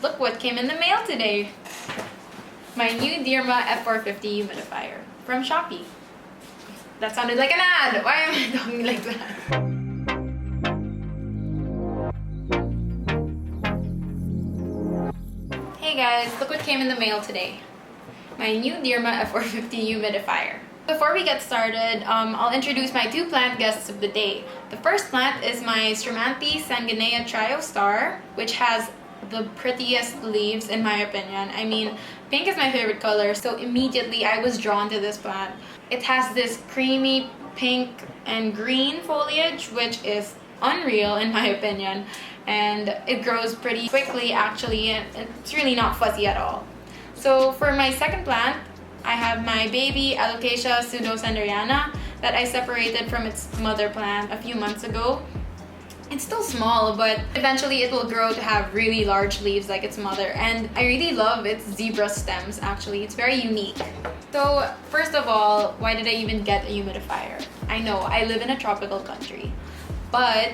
look what came in the mail today. My new Deerma F450 Humidifier from Shopee. That sounded like an ad! Why am I talking like that? Hey guys, look what came in the mail today. My new Deerma F450 Humidifier. Before we get started, I'll introduce my two plant guests of the day. The first plant is my Stromanthe Sanguinea Trio Star, which has the prettiest leaves in my opinion. I mean, pink is my favorite color, so immediately I was drawn to this plant. It has this creamy pink and green foliage, which is unreal in my opinion, and it grows pretty quickly actually, and it's really not fuzzy at all. So for my second plant, I have my baby Alocasia Pseudo and Rihanna that I separated from its mother plant a few months ago. It's still small, but eventually it will grow to have really large leaves like its mother, and I really love its zebra stems actually. It's very unique. So first of all, why did I even get a humidifier? I know, I live in a tropical country, but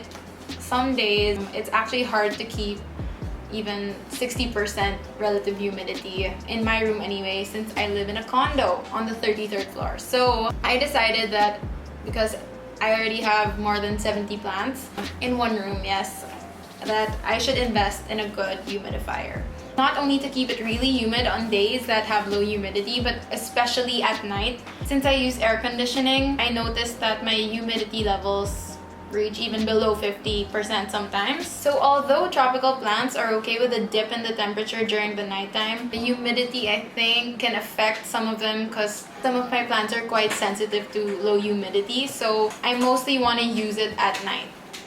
some days it's actually hard to keep even 60% relative humidity in my room anyway, since I live in a condo on the 33rd floor. So I decided that because I already have more than 70 plants in one room, yes, that I should invest in a good humidifier. Not only to keep it really humid on days that have low humidity, but especially at night. Since I use air conditioning, I noticed that my humidity levels reach even below 50% sometimes. So although tropical plants are okay with a dip in the temperature during the nighttime, the humidity I think can affect some of them because some of my plants are quite sensitive to low humidity, so I mostly want to use it at night.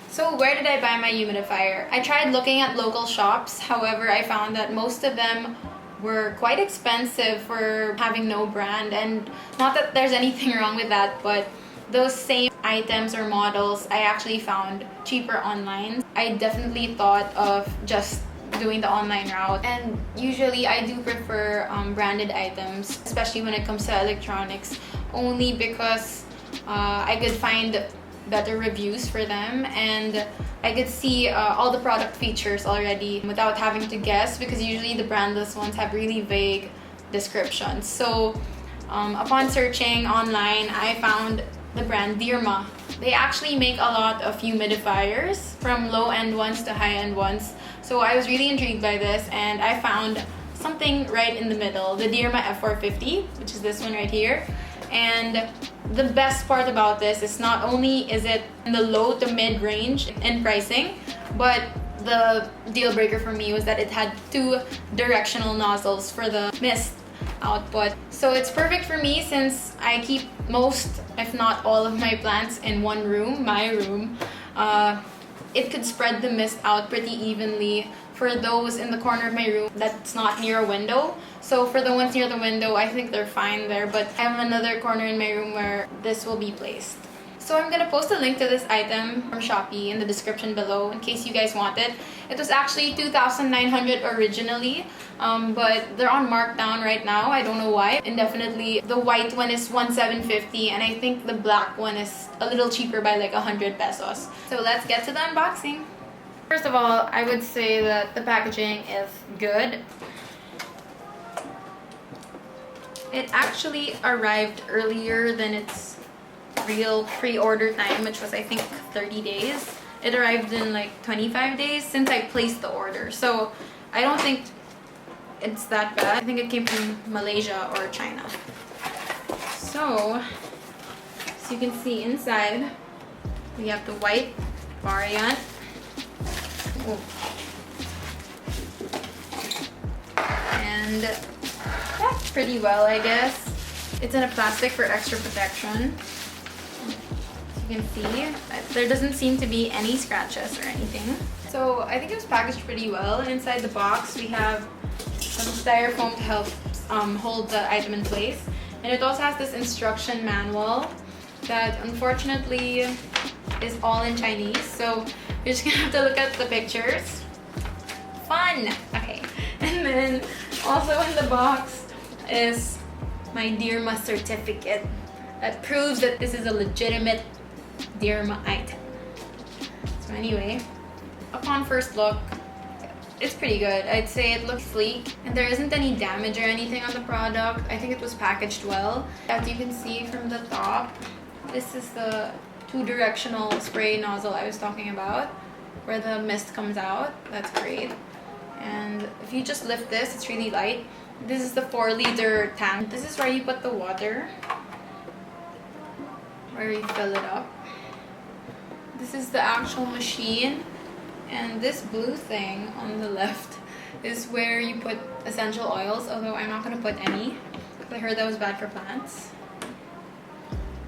So where did I buy my humidifier? I tried looking at local shops, however I found that most of them were quite expensive for having no brand, and not that there's anything wrong with that, but those same items or models I actually found cheaper online. I definitely thought of just doing the online route, and usually I do prefer branded items, especially when it comes to electronics, only because I could find better reviews for them and I could see all the product features already without having to guess, because usually the brandless ones have really vague descriptions. So upon searching online, I found the brand Deerma. They actually make a lot of humidifiers, from low-end ones to high-end ones. So I was really intrigued by this, and I found something right in the middle, the Deerma F450, which is this one right here. And the best part about this is not only is it in the low to mid range in pricing, but the deal breaker for me was that it had two directional nozzles for the mist output. So it's perfect for me since I keep most, if not all, of my plants in one room, my room. It could spread the mist out pretty evenly for those in the corner of my room that's not near a window. So for the ones near the window, I think they're fine there, but I have another corner in my room where this will be placed. So I'm gonna post a link to this item from Shopee in the description below in case you guys want it. It was actually $2,900 originally, but they're on markdown right now. I don't know why. Indefinitely. The white one is $1,750, and I think the black one is a little cheaper by like 100 pesos. So let's get to the unboxing. First of all, I would say that the packaging is good. It actually arrived earlier than its real pre-order time, which was I think 30 days. It arrived in like 25 days since I placed the order, so I don't think it's that bad. I think it came from Malaysia or China. So as you can see inside, we have the white variant. Oh. And that's pretty well, I guess. It's in a plastic for extra protection. You can see there doesn't seem to be any scratches or anything. So I think it was packaged pretty well. Inside the box we have some styrofoam to help hold the item in place, and it also has this instruction manual that unfortunately is all in Chinese, so you're just gonna have to look at the pictures. Fun! Okay, and then also in the box is my Deerma certificate that proves that this is a legitimate Deerma item. So anyway, upon first look, it's pretty good. I'd say it looks sleek and there isn't any damage or anything on the product. I think it was packaged well. As you can see from the top, this is the two-directional spray nozzle I was talking about, where the mist comes out. That's great. And if you just lift this, it's really light. This is the 4-liter tank. This is where you put the water, where you fill it up. This is the actual machine. And this blue thing on the left is where you put essential oils, although I'm not going to put any because I heard that was bad for plants.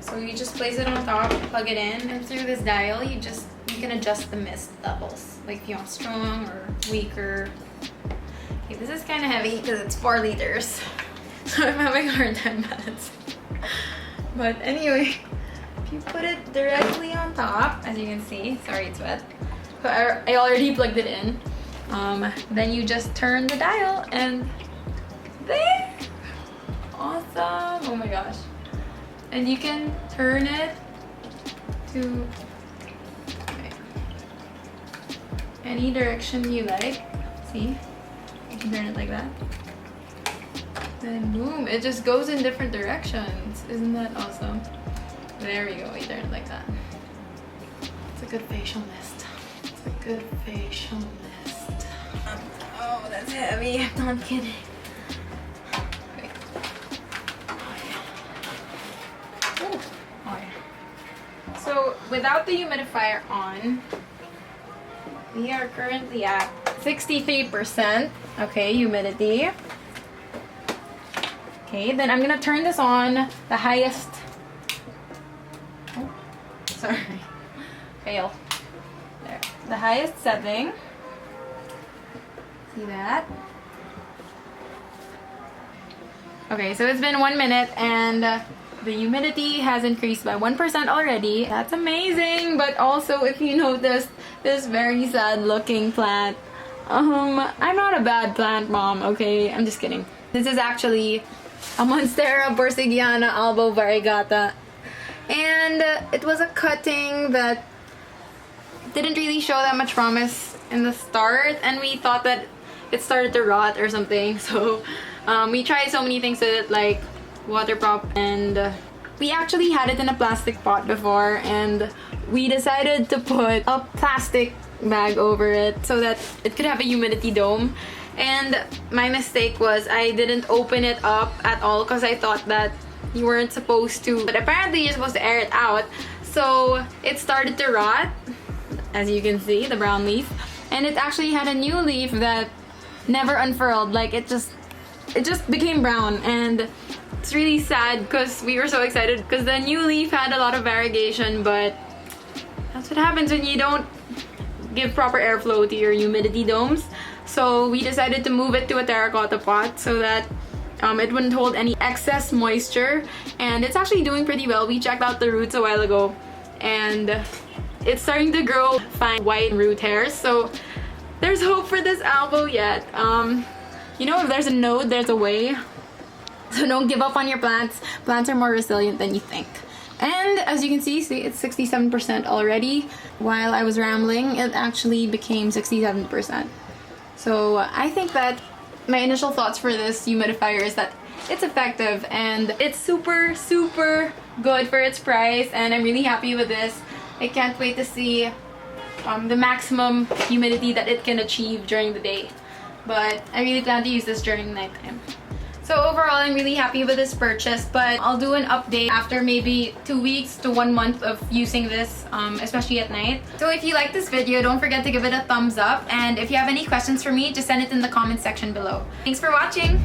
So you just place it on top, plug it in, and through this dial you can adjust the mist levels, like if you want strong or weaker. Okay, this is kind of heavy because it's 4 liters, so I'm having a hard time balancing. But anyway, if you put it directly on top, as you can see, sorry it's wet, but I already plugged it in. Then you just turn the dial and there! Awesome! Oh my gosh. And you can turn it to any direction you like. See? You can turn it like that. Then boom, it just goes in different directions. Isn't that awesome? There we go, you turn it like that. It's a good facial mist. It's a good facial mist. Oh, that's heavy. No, I'm kidding. Wait. Oh yeah. So without the humidifier on, we are currently at 63%. Okay, humidity. Okay, then I'm gonna turn this on the highest. Oh, sorry. Fail. There. The highest setting. See that? Okay, so it's been 1 minute and the humidity has increased by 1% already. That's amazing, but also if you notice this very sad looking plant, I'm not a bad plant mom, okay? I'm just kidding. This is actually a Monstera Borsigiana albo variegata, and it was a cutting that didn't really show that much promise in the start, and we thought that it started to rot or something. So we tried so many things with it, like water prop, and we actually had it in a plastic pot before, and we decided to put a plastic bag over it so that it could have a humidity dome. And my mistake was I didn't open it up at all because I thought that you weren't supposed to, but apparently you're supposed to air it out. So it started to rot, as you can see, the brown leaf, and it actually had a new leaf that never unfurled. Like it just became brown, and it's really sad because we were so excited because the new leaf had a lot of variegation, but that's what happens when you don't give proper airflow to your humidity domes. So we decided to move it to a terracotta pot so that it wouldn't hold any excess moisture, and it's actually doing pretty well. We checked out the roots a while ago, and it's starting to grow fine white root hairs, so there's hope for this albo yet. You know, if there's a node, there's a way. So don't give up on your plants. Plants are more resilient than you think. And as you can see, it's 67% already. While I was rambling, it actually became 67%. So I think that my initial thoughts for this humidifier is that it's effective and it's super, super good for its price, and I'm really happy with this. I can't wait to see the maximum humidity that it can achieve during the day. But I really plan to use this during nighttime. So overall, I'm really happy with this purchase, but I'll do an update after maybe 2 weeks to 1 month of using this, especially at night. So if you like this video, don't forget to give it a thumbs up, and if you have any questions for me, just send it in the comment section below. Thanks for watching!